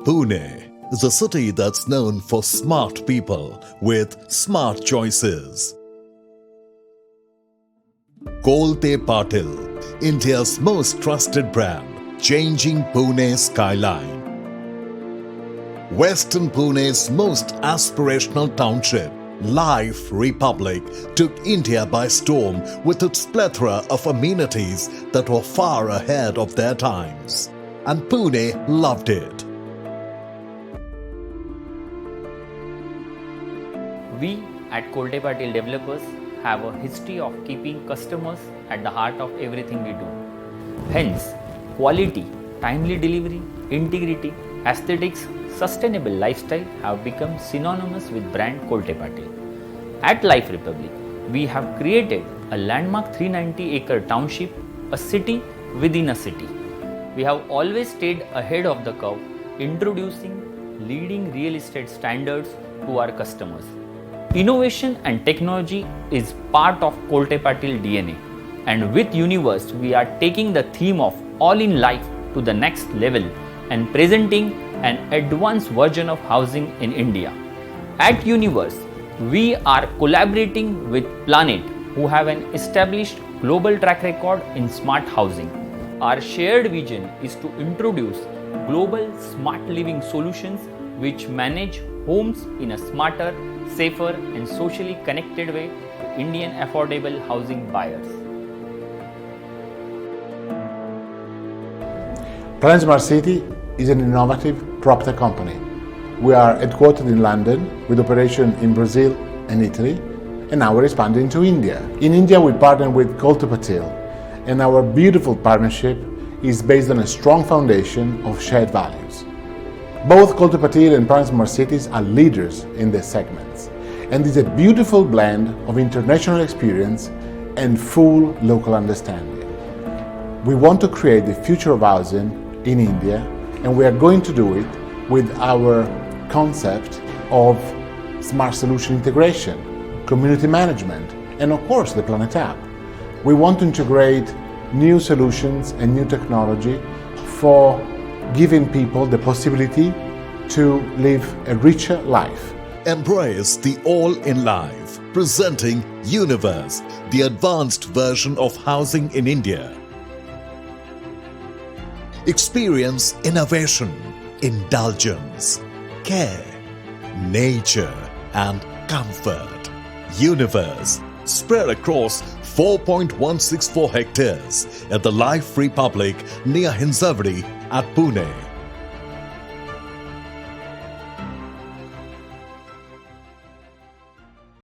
Pune is a city that's known for smart people with smart choices. Kolte Patil, India's most trusted brand, changing Pune's skyline. Western Pune's most aspirational township, Life Republic, took India by storm with its plethora of amenities that were far ahead of their times. And Pune loved it. We at Kolte Patil Developers have a history of keeping customers at the heart of everything we do. Hence, quality, timely delivery, integrity, aesthetics, sustainable lifestyle have become synonymous with brand Kolte Patil. At Life Republic, we have created a landmark 390-acre township, a city within a city. We have always stayed ahead of the curve, introducing leading real estate standards to our customers. Innovation and technology is part of Kolte Patil DNA, and with Universe, we are taking the theme of all in life to the next level and presenting an advanced version of housing in India. At Universe, we are collaborating with Planet, who have an established global track record in smart housing. Our shared vision is to introduce global smart living solutions which manage homes in a smarter, safer and socially connected way to Indian affordable housing buyers. Planet Smart City is an innovative PropTech company. We are headquartered in London with operation in Brazil and Italy, and now we're expanding to India. In India, we partner with Kolte Patil, and our beautiful partnership is based on a strong foundation of shared values. Both Kolte Patil and Planet Smart Cities are leaders in their segments, and it's a beautiful blend of international experience and full local understanding. We want to create the future of housing in India, and we are going to do it with our concept of smart solution integration, community management, and of course the Planet app. We want to integrate new solutions and new technology for giving people the possibility to live a richer life. Embrace the all in life, presenting Universe, the advanced version of housing in India. Experience innovation, indulgence, care, nature and comfort. Universe, spread across 4.164 hectares at the Life Republic near Hinsawadi at Pune.